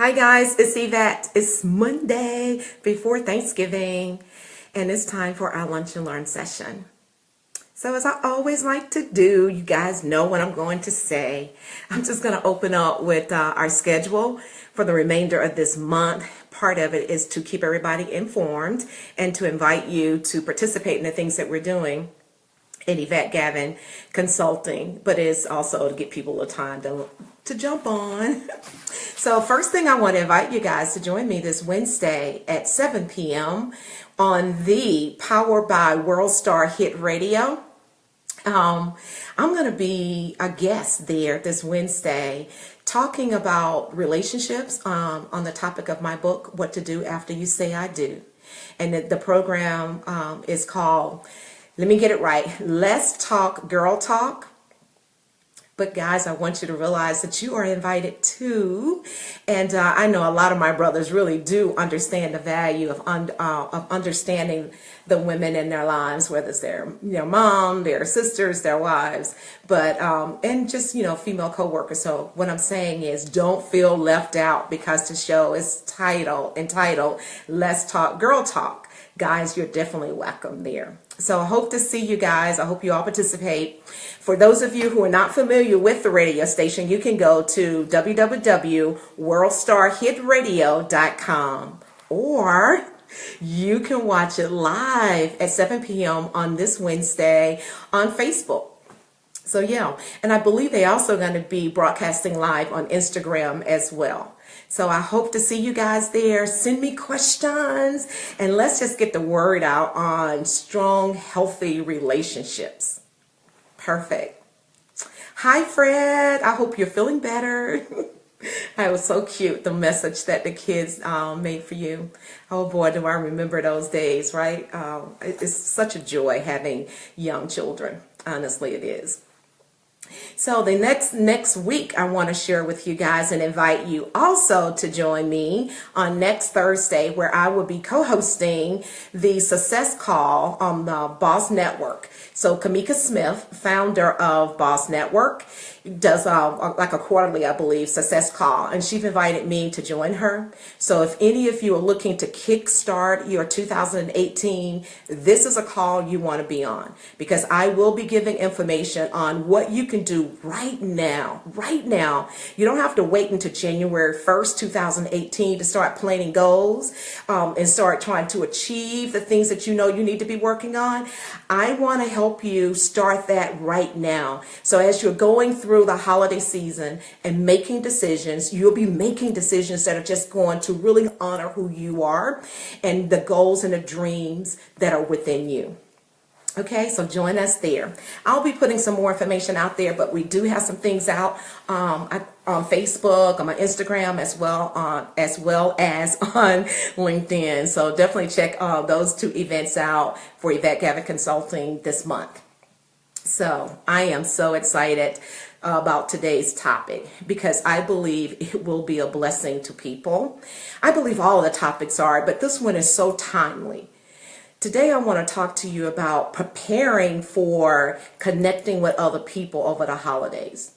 Hi guys, it's Yvette. It's Monday before Thanksgiving and it's time for our lunch and learn session. So as I always like to do, you guys know what I'm going to say. I'm just going to open up with our schedule for the remainder of this month. Part of it is to keep everybody informed and to invite you to participate in the things that we're doing in Yvette Gavin Consulting, but it's also to get people a time to jump on. So first thing, I want to invite you guys to join me this Wednesday at 7 p.m. on the Powered by World Star Hit Radio. I'm going to be a guest there this Wednesday talking about relationships on the topic of my book, What to Do After You Say I Do. And the program is called, let me get it right, Let's Talk Girl Talk. But guys, I want you to realize that you are invited too. And I know a lot of my brothers really do understand the value of understanding the women in their lives, whether it's their mom, their sisters, their wives, but and just female co-workers. So what I'm saying is, don't feel left out because the show is entitled Let's Talk Girl Talk. Guys, you're definitely welcome there. So I hope to see you guys. I hope you all participate. For those of you who are not familiar with the radio station, you can go to www.worldstarhitradio.com, or you can watch it live at 7 p.m. on this Wednesday on Facebook. So yeah, and I believe they're also going to be broadcasting live on Instagram as well. So I hope to see you guys there. Send me questions and let's just get the word out on strong, healthy relationships. Perfect. Hi, Fred. I hope you're feeling better. That was so cute, the message that the kids made for you. Oh boy, do I remember those days, right? It's such a joy having young children. Honestly, it is. So the next week, I want to share with you guys and invite you also to join me on next Thursday, where I will be co-hosting the Success Call on the Boss Network. So Kamika Smith, founder of Boss Network, does like a quarterly, I believe, Success Call, and she's invited me to join her. So if any of you are looking to kickstart your 2018, this is a call you want to be on, because I will be giving information on what you can do right now. You don't have to wait until January 1st, 2018 to start planning goals and start trying to achieve the things that you know you need to be working on. I want to help you start that right now. So as you're going through the holiday season and making decisions, you'll be making decisions that are just going to really honor who you are and the goals and the dreams that are within you. Okay, so join us there. I'll be putting some more information out there, but we do have some things out on Facebook, on my Instagram, as well as on LinkedIn. So definitely check those two events out for Yvette Gavin Consulting this month. So I am so excited about today's topic because I believe it will be a blessing to people. I believe all of the topics are, but this one is so timely. Today I want to talk to you about preparing for connecting with other people over the holidays.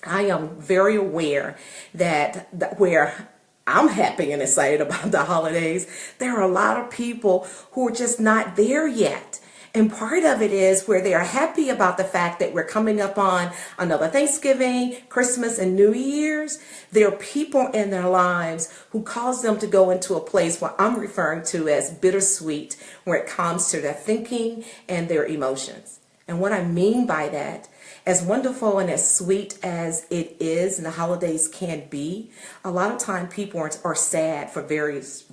I am very aware that where I'm happy and excited about the holidays, there are a lot of people who are just not there yet. And part of it is where they are happy about the fact that we're coming up on another Thanksgiving, Christmas, and New Year's. There are people in their lives who cause them to go into a place what I'm referring to as bittersweet, where it comes to their thinking and their emotions. And what I mean by that, as wonderful and as sweet as it is and the holidays can be, a lot of time people are sad for various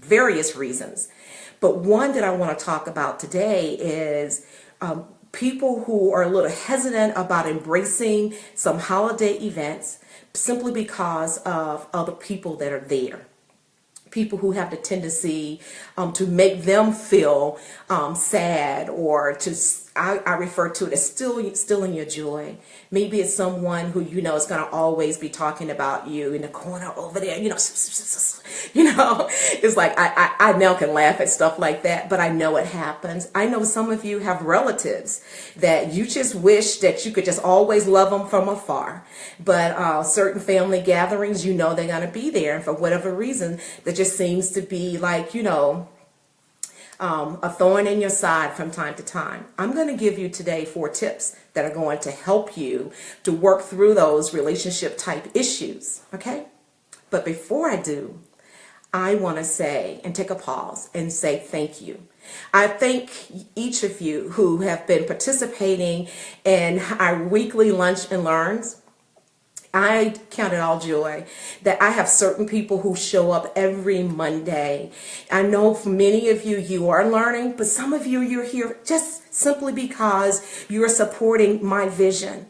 reasons. But one that I want to talk about today is people who are a little hesitant about embracing some holiday events simply because of other people that are there. People who have the tendency to make them feel sad, or to, I refer to it as stealing your joy. Maybe it's someone who is going to always be talking about you in the corner over there, It's like I now can laugh at stuff like that, but I know it happens. I know some of you have relatives that you just wish that you could just always love them from afar. But certain family gatherings, they're going to be there. And for whatever reason, there just seems to be like, a thorn in your side from time to time. I'm going to give you today 4 tips that are going to help you to work through those relationship type issues. Okay? But before I do, I want to say and take a pause and say thank you. I thank each of you who have been participating in our weekly lunch and learns. I count it all joy that I have certain people who show up every Monday. I know for many of you, you are learning, but some of you, you're here just simply because you're supporting my vision.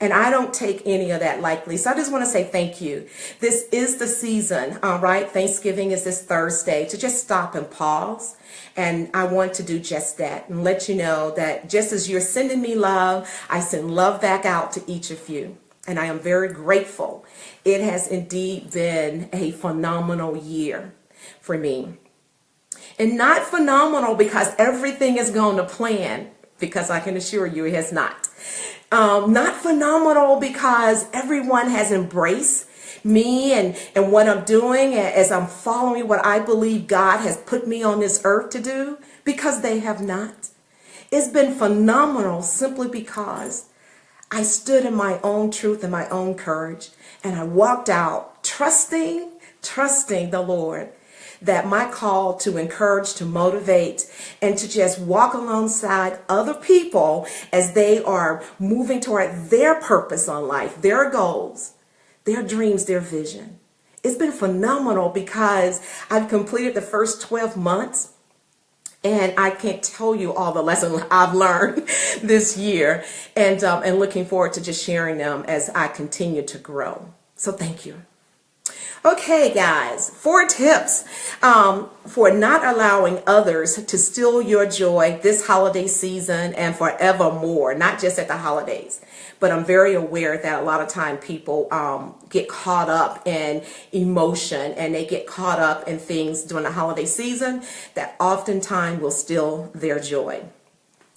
And I don't take any of that lightly. So I just want to say thank you. This is the season, all right? Thanksgiving is this Thursday, to just stop and pause. And I want to do just that and let you know that just as you're sending me love, I send love back out to each of you. And I am very grateful. It has indeed been a phenomenal year for me. And not phenomenal because everything is going to plan, because I can assure you it has not. Not phenomenal because everyone has embraced me and what I'm doing as I'm following what I believe God has put me on this earth to do, because they have not. It's been phenomenal simply because I stood in my own truth and my own courage, and I walked out trusting the Lord, that my call to encourage, to motivate, and to just walk alongside other people as they are moving toward their purpose on life, their goals, their dreams, their vision. It's been phenomenal because I've completed the first 12 months. And I can't tell you all the lessons I've learned this year, and looking forward to just sharing them as I continue to grow. So thank you. Okay, guys, 4 tips for not allowing others to steal your joy this holiday season and forevermore, not just at the holidays. But I'm very aware that a lot of time people get caught up in emotion, and they get caught up in things during the holiday season that oftentimes will steal their joy.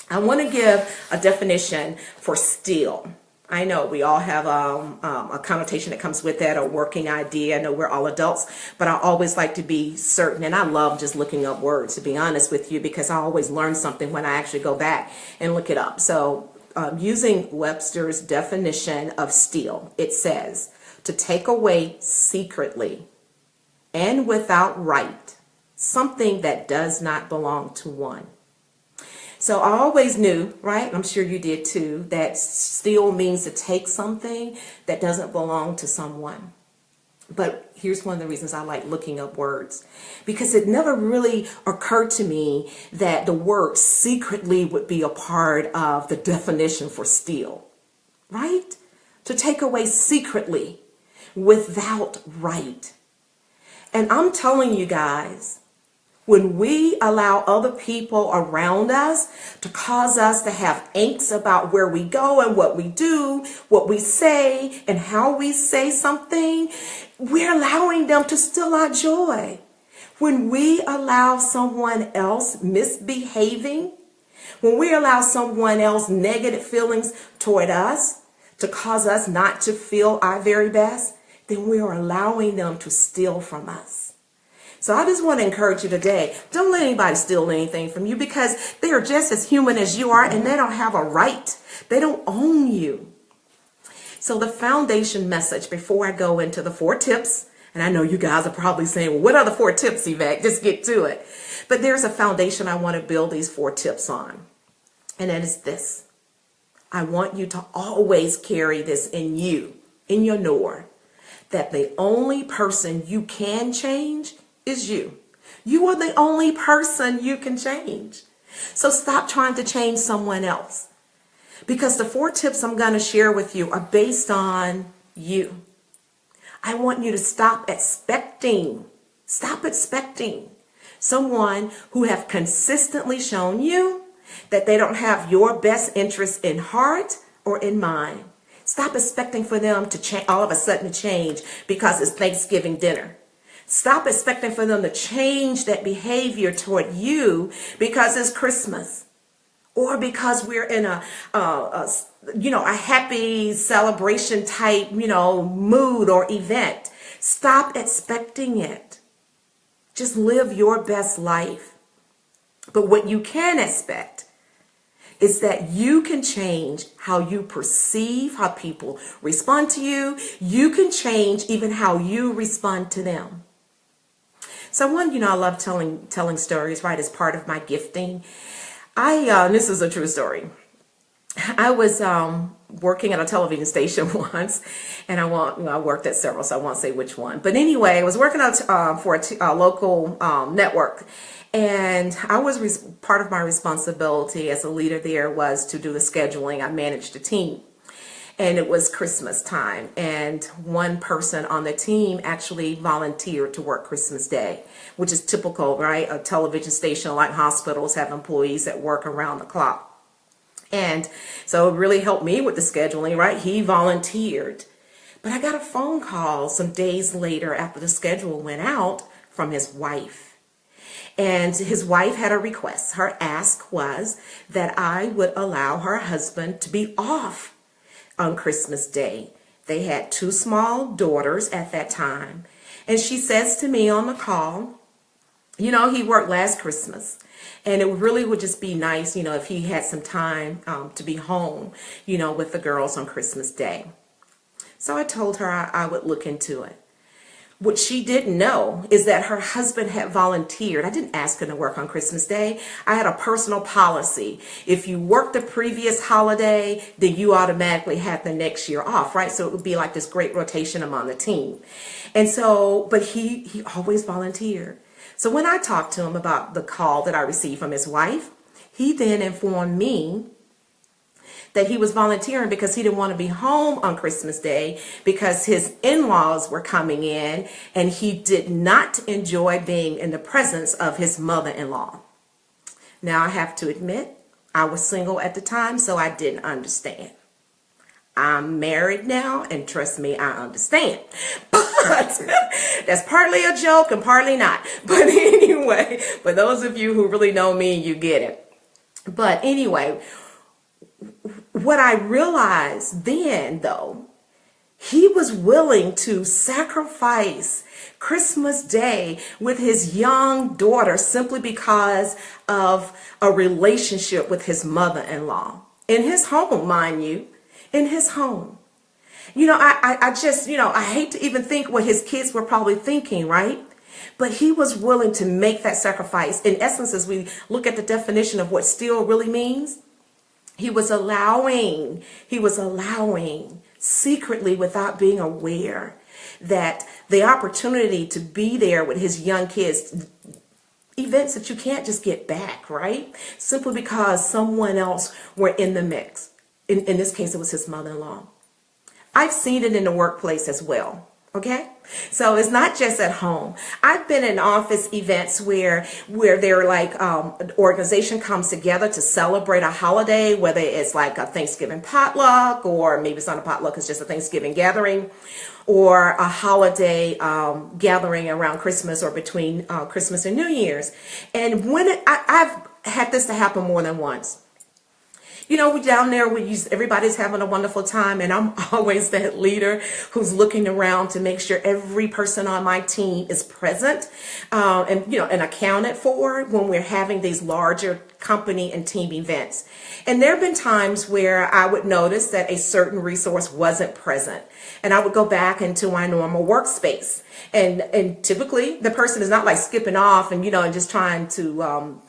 I want to give a definition for steal. I know we all have a connotation that comes with that, a working idea. I know we're all adults, but I always like to be certain, and I love just looking up words, to be honest with you, because I always learn something when I actually go back and look it up. So using Webster's definition of steal, it says to take away secretly and without right something that does not belong to one. So I always knew, right? I'm sure you did too, that steal means to take something that doesn't belong to someone. But here's one of the reasons I like looking up words, because it never really occurred to me that the word secretly would be a part of the definition for steal, right? To take away secretly without right. And I'm telling you guys, when we allow other people around us to cause us to have angst about where we go and what we do, what we say, and how we say something, we're allowing them to steal our joy. When we allow someone else misbehaving, when we allow someone else negative feelings toward us to cause us not to feel our very best, then we are allowing them to steal from us. So I just want to encourage you today, don't let anybody steal anything from you, because they are just as human as you are, and they don't have a right. They don't own you. So the foundation message before I go into the 4 tips, and I know you guys are probably saying, well, what are the 4 tips, Yvette? Just get to it. But there's a foundation I want to build these 4 tips on. And that is this. I want you to always carry this in you, in your knower, that the only person you can change is you. You are the only person you can change. So stop trying to change someone else, because the 4 tips I'm going to share with you are based on you. I want you to stop expecting someone who have consistently shown you that they don't have your best interest in heart or in mind. Stop expecting for them to all of a sudden change because it's Thanksgiving dinner. Stop expecting for them to change that behavior toward you because it's Christmas or because we're in a happy celebration type, mood or event. Stop expecting it. Just live your best life. But what you can expect is that you can change how you perceive, how people respond to you. You can change even how you respond to them. So I love telling stories, right, as part of my gifting. This is a true story. I was working at a television station once, and I worked at several, so I won't say which one. But anyway, I was working for a local network, and part of my responsibility as a leader there was to do the scheduling. I managed a team. And it was Christmas time, and one person on the team actually volunteered to work Christmas Day, which is typical, right? A television station like hospitals have employees that work around the clock. And so it really helped me with the scheduling, right? He volunteered. But I got a phone call some days later after the schedule went out from his wife. And his wife had a request. Her ask was that I would allow her husband to be off on Christmas Day. They had 2 small daughters at that time. And she says to me on the call, he worked last Christmas. And it really would just be nice, if he had some time to be home, with the girls on Christmas Day. So I told her I would look into it. What she didn't know is that her husband had volunteered. I didn't ask him to work on Christmas Day. I had a personal policy. If you worked the previous holiday, then you automatically had the next year off, right? So it would be like this great rotation among the team. And so, but he always volunteered. So when I talked to him about the call that I received from his wife, he then informed me that he was volunteering because he didn't want to be home on Christmas Day because his in-laws were coming in and he did not enjoy being in the presence of his mother-in-law. Now, I have to admit, I was single at the time, so I didn't understand. I'm married now, and trust me, I understand. But that's partly a joke and partly not. But anyway, for those of you who really know me, you get it. But anyway, what I realized then, though, he was willing to sacrifice Christmas Day with his young daughter simply because of a relationship with his mother-in-law. In his home, mind you, in his home. I hate to even think what his kids were probably thinking, right? But he was willing to make that sacrifice. In essence, as we look at the definition of what still really means, he was allowing secretly without being aware that the opportunity to be there with his young kids, events that you can't just get back, right? Simply because someone else were in the mix. In this case, it was his mother-in-law. I've seen it in the workplace as well. Okay, so it's not just at home. I've been in office events where they're like an organization comes together to celebrate a holiday, whether it's like a Thanksgiving potluck, or maybe it's not a potluck, it's just a Thanksgiving gathering, or a holiday gathering around Christmas or between Christmas and New Year's. And when I've had this to happen more than once. We down there, everybody's having a wonderful time, and I'm always that leader who's looking around to make sure every person on my team is present and accounted for when we're having these larger company and team events. And there have been times where I would notice that a certain resource wasn't present, and I would go back into my normal workspace. And typically the person is not like skipping off and just trying to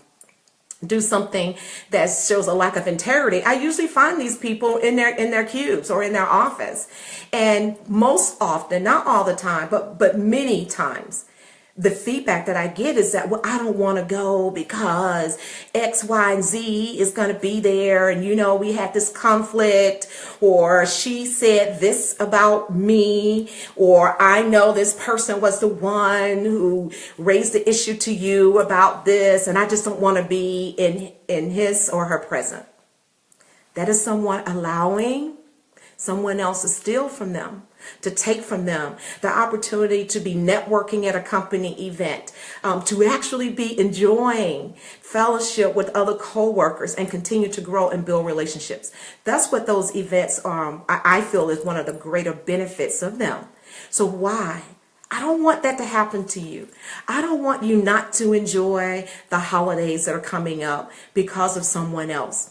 do something that shows a lack of integrity. I usually find these people in their cubes or in their office. And most often, not all the time, but many times, the feedback that I get is that, well, I don't want to go because X, Y, and Z is going to be there. And, we had this conflict, or she said this about me, or I know this person was the one who raised the issue to you about this, and I just don't want to be in his or her presence. That is someone allowing someone else to steal from them. to take from them, the opportunity to be networking at a company event, to actually be enjoying fellowship with other co-workers and continue to grow and build relationships. That's what those events I feel is one of the greater benefits of them. So why? I don't want that to happen to you. I don't want you not to enjoy the holidays that are coming up because of someone else.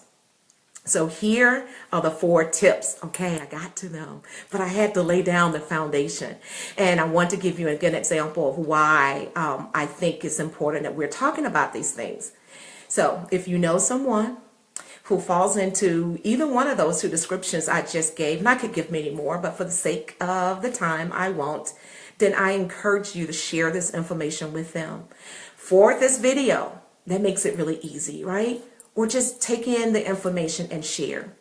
So here are the 4 tips. Okay, I got to them, but I had to lay down the foundation. And I want to give you a good example of why I think it's important that we're talking about these things. So if you know someone who falls into either one of those 2 descriptions I just gave, and I could give many more, but for the sake of the time, I won't, then I encourage you to share this information with them. For this video, that makes it really easy, right? Or just take in the information and share.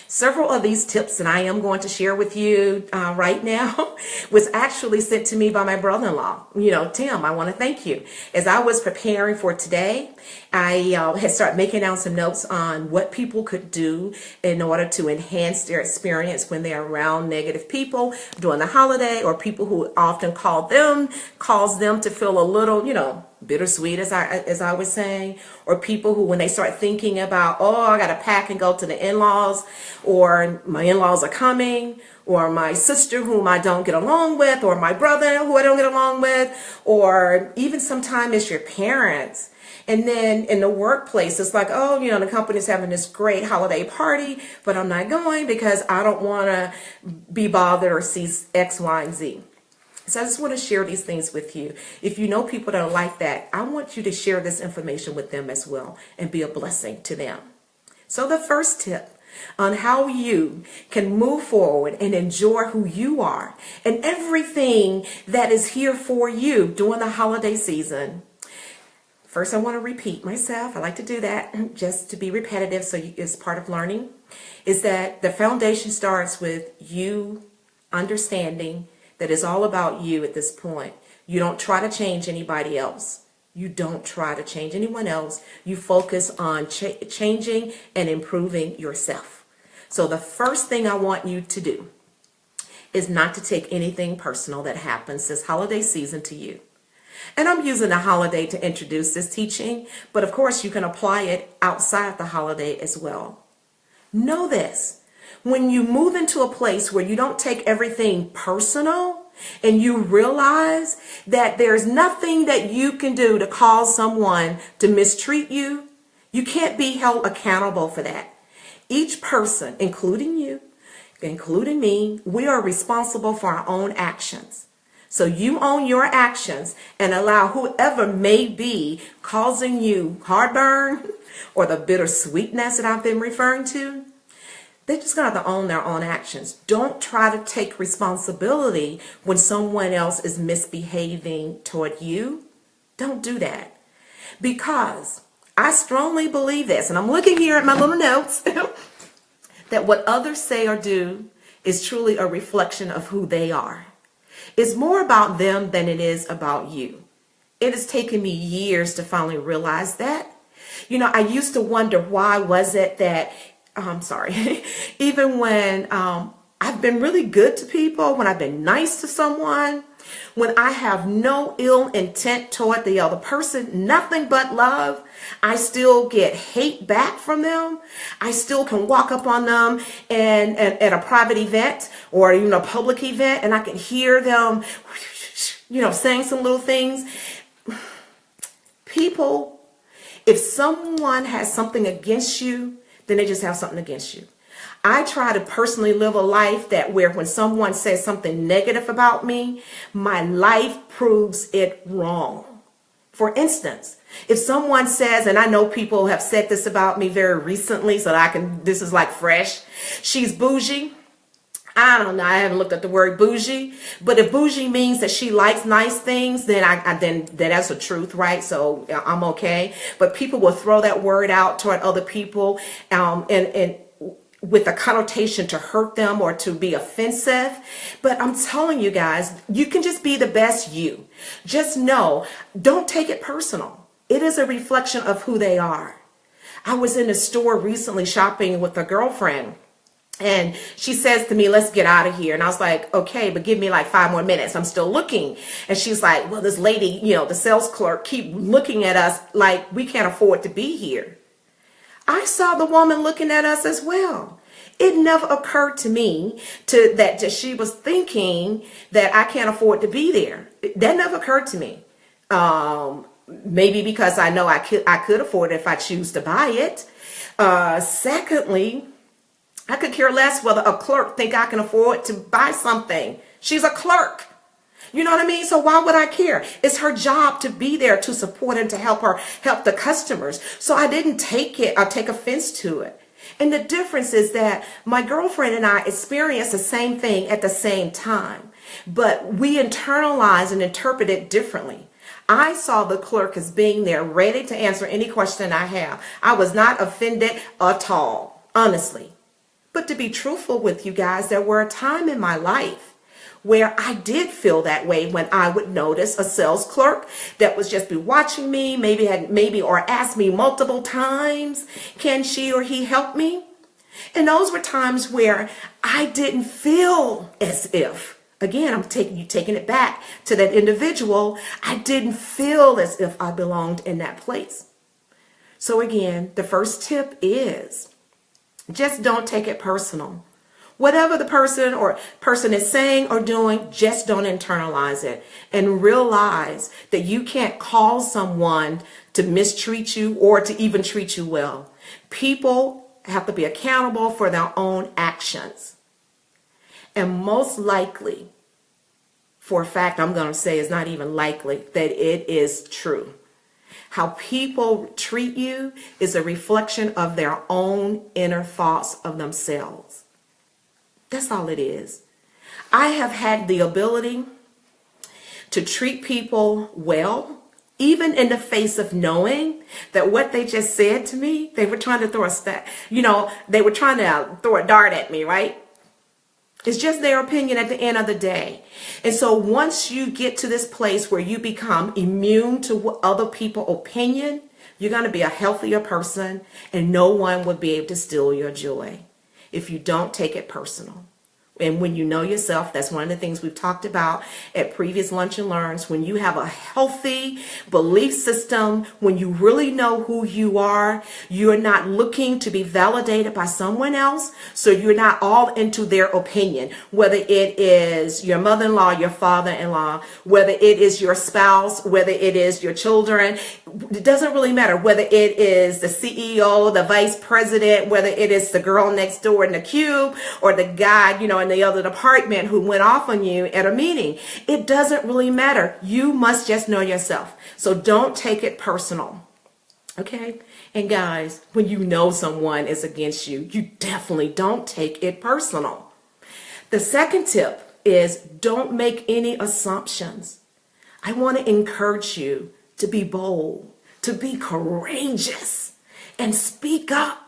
Several of these tips that I am going to share with you right now was actually sent to me by my brother-in-law. You know, Tim, I want to thank you. As I was preparing for today, I had started making down some notes on what people could do in order to enhance their experience when they're around negative people during the holiday, or people who often cause them to feel a little, you know, bittersweet, as I was saying, or people who, when they start thinking about, oh, I got to pack and go to the in-laws, or my in-laws are coming, or my sister whom I don't get along with, or my brother who I don't get along with, or even sometimes it's your parents. And then in the workplace, it's like, oh, you know, the company's having this great holiday party, but I'm not going because I don't want to be bothered or see X, Y, and Z. So I just want to share these things with you. If you know people that are like that, I want you to share this information with them as well and be a blessing to them. So the first tip on how you can move forward and enjoy who you are and everything that is here for you during the holiday season. First, I want to repeat myself. I like to do that just to be repetitive, so it's part of learning, is that the foundation starts with you understanding that it's all about you at this point. You don't try to change anybody else. You don't try to change anyone else. You focus on changing and improving yourself. So the first thing I want you to do is not to take anything personal that happens this holiday season to you. And I'm using the holiday to introduce this teaching, but of course you can apply it outside the holiday as well. Know this. When you move into a place where you don't take everything personal and you realize that there's nothing that you can do to cause someone to mistreat you, you can't be held accountable for that. Each person, including you, including me, we are responsible for our own actions. So you own your actions and allow whoever may be causing you heartburn or the bittersweetness that I've been referring to, they're just going to have to own their own actions. Don't try to take responsibility when someone else is misbehaving toward you. Don't do that. Because I strongly believe this, and I'm looking here at my little notes, that what others say or do is truly a reflection of who they are. It's more about them than it is about you. It has taken me years to finally realize that. You know, I used to wonder why was it that even when I've been really good to people, when I've been nice to someone, when I have no ill intent toward the other person, nothing but love, I still get hate back from them. I still can walk up on them and at a private event or even a public event, and I can hear them, you know, saying some little things. People, if someone has something against you, then they just have something against you. I try to personally live a life that where when someone says something negative about me, my life proves it wrong. For instance, if someone says, and I know people have said this about me very recently, so that this is like fresh, she's bougie. I don't know, I haven't looked at the word bougie, but if bougie means that she likes nice things, then then that's the truth, right? So I'm okay. But people will throw that word out toward other people, and with a connotation to hurt them or to be offensive. But I'm telling you guys, you can just be the best you. Just know, don't take it personal. It is a reflection of who they are. I was in a store recently shopping with a girlfriend. And she says to me, let's get out of here. And I was like, okay, but give me like 5 more minutes. I'm still looking. And she's like, well, this lady, the sales clerk, keep looking at us like we can't afford to be here. I saw the woman looking at us as well. It never occurred to me that she was thinking that I can't afford to be there. That never occurred to me. Maybe because I know I could afford it if I choose to buy it. Secondly, I could care less whether a clerk think I can afford to buy something. She's a clerk. You know what I mean? So why would I care? It's her job to be there to support and to help the customers. So I didn't take offense to it. And the difference is that my girlfriend and I experienced the same thing at the same time, but we internalize and interpret it differently. I saw the clerk as being there ready to answer any question I have. I was not offended at all, honestly. But to be truthful with you guys, there were a time in my life where I did feel that way when I would notice a sales clerk that was just be watching me, maybe or asked me multiple times, can she or he help me? And those were times where I didn't feel as if, again, I'm taking it back to that individual, I didn't feel as if I belonged in that place. So again, the first tip is, just don't take it personal. Whatever the person is saying or doing, just don't internalize it and realize that you can't call someone to mistreat you or to even treat you well. People have to be accountable for their own actions. And most likely, for a fact, I'm going to say it's not even likely that it is true. How people treat you is a reflection of their own inner thoughts of themselves. That's all it is. I have had the ability to treat people well, even in the face of knowing that what they just said to me, they were trying to throw they were trying to throw a dart at me, right? It's just their opinion at the end of the day. And so once you get to this place where you become immune to other people's opinion, you're going to be a healthier person and no one will be able to steal your joy if you don't take it personal. And when you know yourself, that's one of the things we've talked about at previous Lunch and Learns. When you have a healthy belief system, when you really know who you are, you're not looking to be validated by someone else. So you're not all into their opinion, whether it is your mother-in-law, your father-in-law, whether it is your spouse, whether it is your children. It doesn't really matter whether it is the CEO, the vice president, whether it is the girl next door in the cube or the guy, in the other department who went off on you at a meeting. It doesn't really matter. You must just know yourself. So don't take it personal. Okay? And guys, when you know someone is against you, you definitely don't take it personal. The second tip is don't make any assumptions. I want to encourage you to be bold, to be courageous, and speak up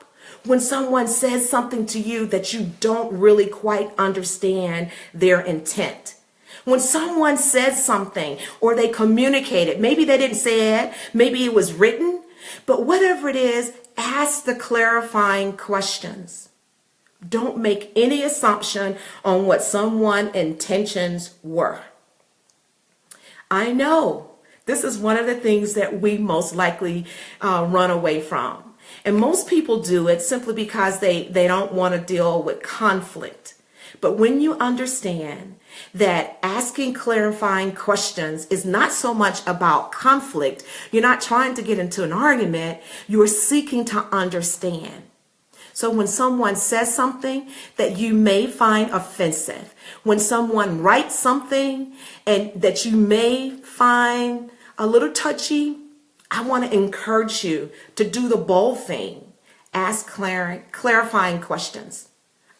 when someone says something to you that you don't really quite understand their intent. When someone says something or they communicate it, maybe they didn't say it, maybe it was written, but whatever it is, ask the clarifying questions. Don't make any assumption on what someone's intentions were. I know this is one of the things that we most likely run away from. And most people do it simply because they don't want to deal with conflict. But when you understand that asking clarifying questions is not so much about conflict, you're not trying to get into an argument, you're seeking to understand. So when someone says something that you may find offensive, when someone writes something and that you may find a little touchy, I want to encourage you to do the bold thing. Ask clarifying questions.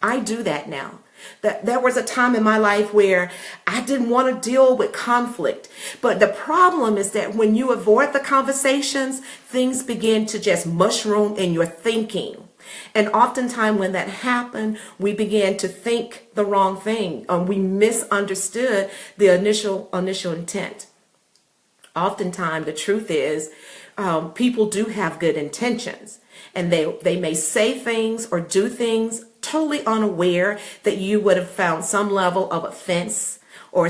I do that now. There was a time in my life where I didn't want to deal with conflict. But the problem is that when you avoid the conversations, things begin to just mushroom in your thinking. And oftentimes when that happened, we began to think the wrong thing. We misunderstood the initial intent. Oftentimes, the truth is, people do have good intentions, and they may say things or do things totally unaware that you would have found some level of offense or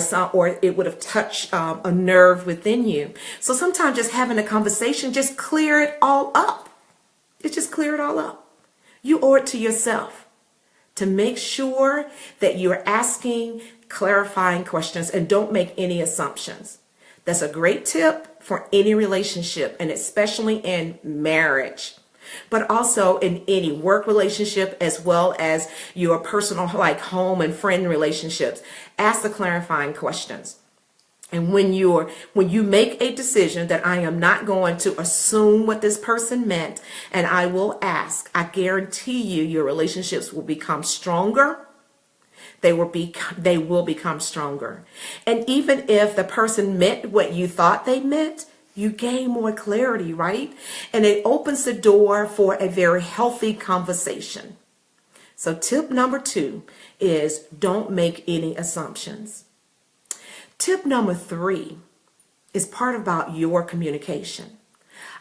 it would have touched a nerve within you. So sometimes just having a conversation, just clear it all up. Just clear it all up. You owe it to yourself to make sure that you're asking clarifying questions and don't make any assumptions. That's a great tip for any relationship, and especially in marriage, but also in any work relationship as well as your personal, like home and friend relationships. Ask the clarifying questions. And when you make a decision that I am not going to assume what this person meant, and I will ask, I guarantee you your relationships will become stronger. They will become stronger. And even if the person meant what you thought they meant, you gain more clarity, right? And it opens the door for a very healthy conversation. So tip number 2 is don't make any assumptions. Tip number 3 is part about your communication.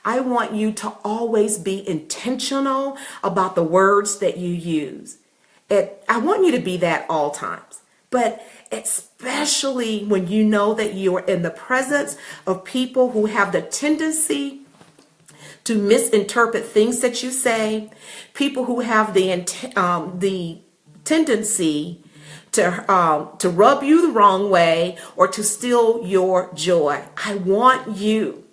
I want you to always be intentional about the words that you use. I want you to be that all times, but especially when you know that you are in the presence of people who have the tendency to misinterpret things that you say, people who have the tendency to rub you the wrong way or to steal your joy. I want you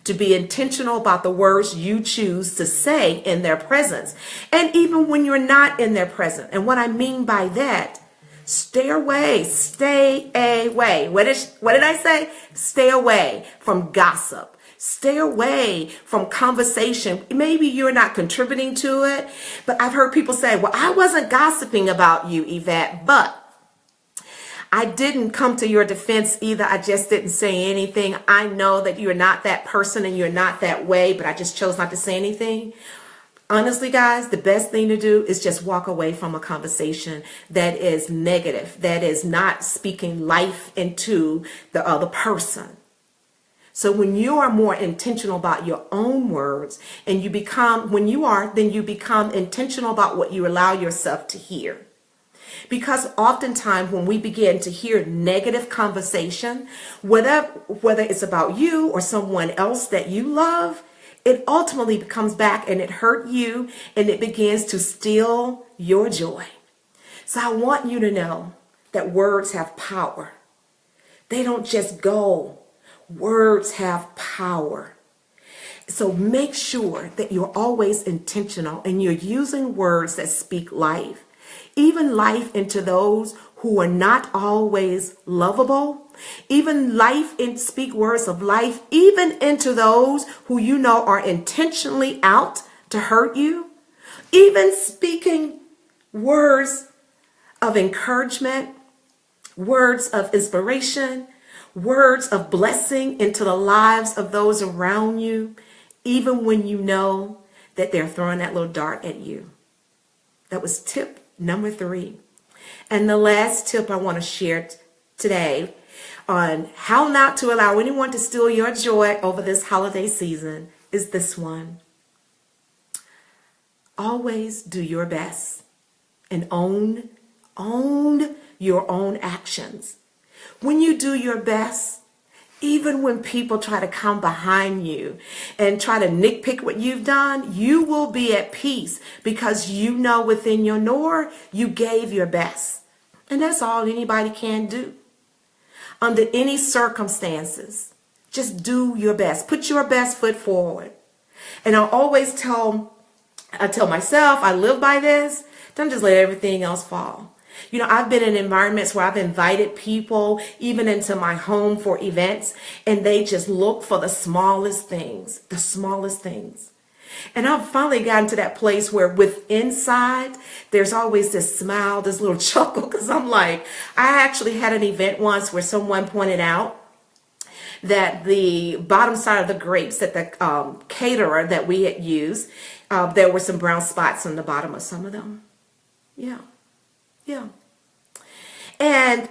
to be intentional about the words you choose to say in their presence, and even when you're not in their presence. And what I mean by that, stay away. What did I say? Stay away from gossip. Stay away from conversation. Maybe you're not contributing to it, but I've heard people say, well, I wasn't gossiping about you, Yvette, but I didn't come to your defense either. I just didn't say anything. I know that you're not that person and you're not that way, but I just chose not to say anything. Honestly, guys, the best thing to do is just walk away from a conversation that is negative, that is not speaking life into the other person. So when you are more intentional about your own words and you become intentional about what you allow yourself to hear. Because oftentimes when we begin to hear negative conversation, whether it's about you or someone else that you love, it ultimately comes back and it hurt you and it begins to steal your joy. So I want you to know that words have power. They don't just go. Words have power. So make sure that you're always intentional and you're using words that speak life. Even life into those who are not always lovable. Even speak words of life, even into those who you know are intentionally out to hurt you. Even speaking words of encouragement, words of inspiration, words of blessing into the lives of those around you, even when you know that they're throwing that little dart at you. That was tip number 3. And the last tip I want to share today on how not to allow anyone to steal your joy over this holiday season is this one. Always do your best and own your own actions. When you do your best, even when people try to come behind you and try to nitpick what you've done, you will be at peace because you know within your knower you gave your best. And that's all anybody can do. Under any circumstances, just do your best. Put your best foot forward. And I always tell myself, I live by this, don't just let everything else fall. You know, I've been in environments where I've invited people even into my home for events, and they just look for the smallest things. And I've finally gotten to that place where inside, there's always this smile, this little chuckle, because I'm like, I actually had an event once where someone pointed out that the bottom side of the grapes that the caterer that we had used, there were some brown spots on the bottom of some of them. Yeah. And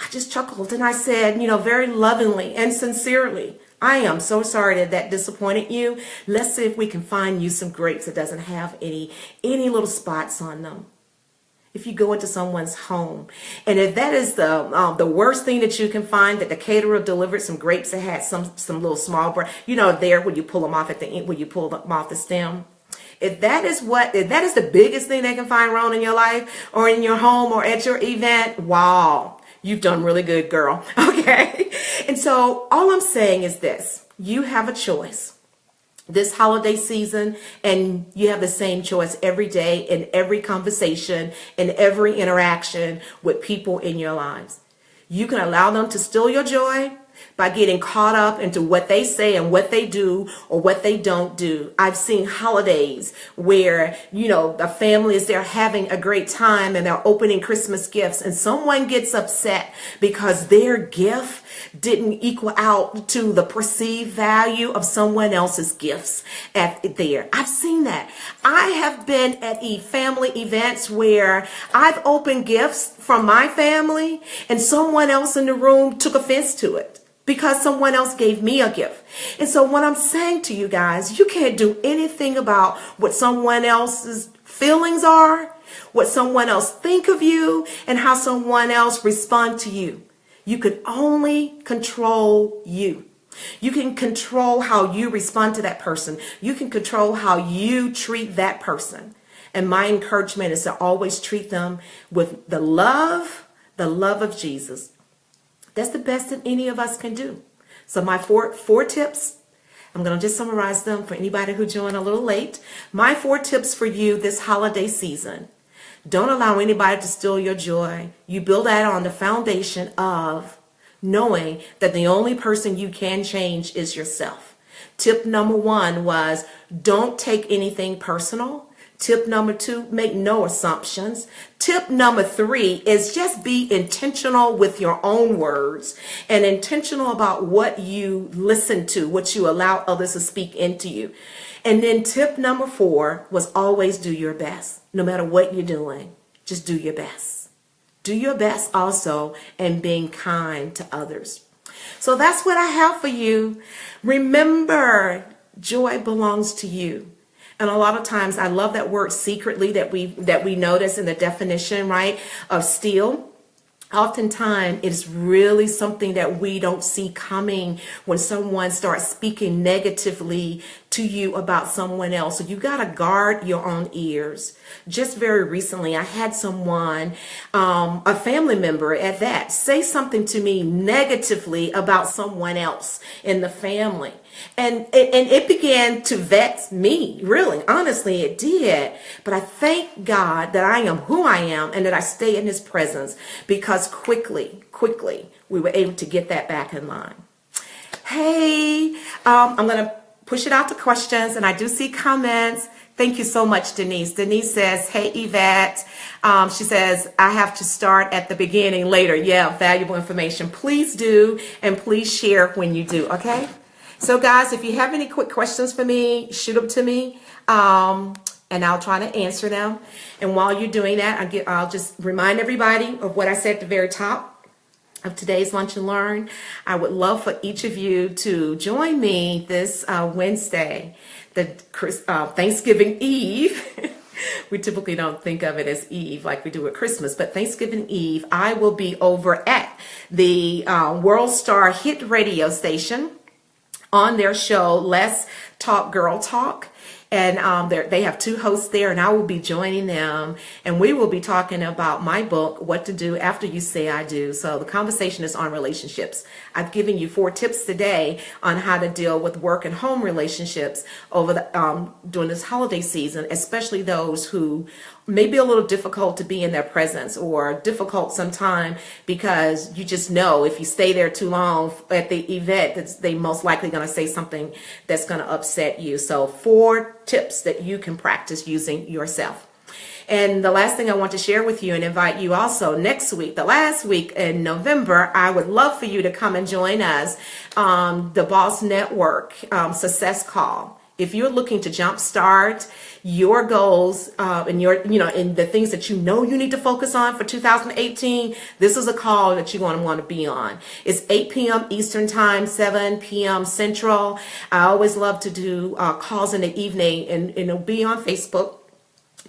I just chuckled and I said, very lovingly and sincerely, I am so sorry that disappointed you. Let's see if we can find you some grapes that doesn't have any little spots on them. If you go into someone's home, and if that is the worst thing that you can find, that the caterer delivered some grapes that had some little small bread, there when you pull them off at the end, when you pull them off the stem. If that is the biggest thing they can find wrong in your life or in your home or at your event, wow, you've done really good, girl. Okay. And so all I'm saying is this: you have a choice this holiday season, and you have the same choice every day in every conversation, in every interaction with people in your lives. You can allow them to steal your joy by getting caught up into what they say and what they do or what they don't do. I've seen holidays where, the family is there having a great time and they're opening Christmas gifts, and someone gets upset because their gift didn't equal out to the perceived value of someone else's gifts there. I've seen that. I have been at family events where I've opened gifts from my family and someone else in the room took offense to it because someone else gave me a gift. And so what I'm saying to you guys, you can't do anything about what someone else's feelings are, what someone else think of you, and how someone else respond to you. You can only control you. You can control how you respond to that person. You can control how you treat that person. And my encouragement is to always treat them with the love of Jesus. That's the best that any of us can do. So my four tips, I'm going to just summarize them for anybody who joined a little late. My 4 tips for you this holiday season. Don't allow anybody to steal your joy. You build that on the foundation of knowing that the only person you can change is yourself. Tip number 1 was don't take anything personal. Tip number 2, make no assumptions. Tip number 3 is just be intentional with your own words and intentional about what you listen to, what you allow others to speak into you. And then tip number 4 was always do your best. No matter what you're doing, just do your best. Do your best also in being kind to others. So that's what I have for you. Remember, joy belongs to you. And a lot of times I love that word secretly that we notice in the definition, right, of steal. Oftentimes, it's really something that we don't see coming when someone starts speaking negatively to you about someone else. So you got to guard your own ears. Just very recently, I had someone, a family member at that, say something to me negatively about someone else in the family. And it began to vex me, really. Honestly, it did. But I thank God that I am who I am and that I stay in his presence, because quickly, we were able to get that back in line. Hey, I'm going to push it out to questions, and I do see comments. Thank you so much, Denise. Denise says, hey, Yvette. She says, I have to start at the beginning later. Yeah, valuable information. Please do, and please share when you do, okay? So guys, if you have any quick questions for me, shoot them to me, and I'll try to answer them. And while you're doing that, I'll just remind everybody of what I said at the very top of today's Lunch and Learn. I would love for each of you to join me this Wednesday, the Thanksgiving Eve. We typically don't think of it as Eve like we do at Christmas, but Thanksgiving Eve, I will be over at the World Star hit radio station on their show, Let's Talk Girl Talk. And they have 2 hosts there, and I will be joining them. And we will be talking about my book, What to Do After You Say I Do. So the conversation is on relationships. I've given you 4 tips today on how to deal with work and home relationships over during this holiday season, especially those who may be a little difficult to be in their presence, or difficult sometime because you just know if you stay there too long at the event, they most likely going to say something that's going to upset you. So 4 tips that you can practice using yourself. And the last thing I want to share with you and invite you also next week, the last week in November, I would love for you to come and join us on the Boss Network Success Call. If you're looking to jumpstart your goals and and the things that you need to focus on for 2018, this is a call that you're going to want to be on. It's 8 p.m. Eastern Time, 7 p.m. Central. I always love to do calls in the evening, and it'll be on Facebook.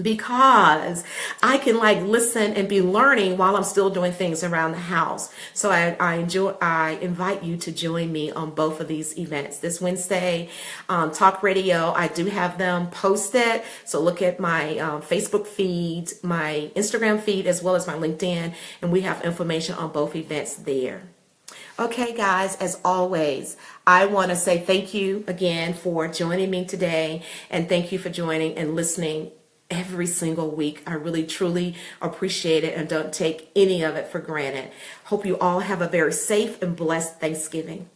because I can like listen and be learning while I'm still doing things around the house. So I invite you to join me on both of these events. This Wednesday, Talk Radio, I do have them posted. So look at my Facebook feed, my Instagram feed, as well as my LinkedIn, and we have information on both events there. Okay, guys, as always, I want to say thank you again for joining me today, and thank you for joining and listening every single week. I really, truly appreciate it and don't take any of it for granted. Hope you all have a very safe and blessed Thanksgiving.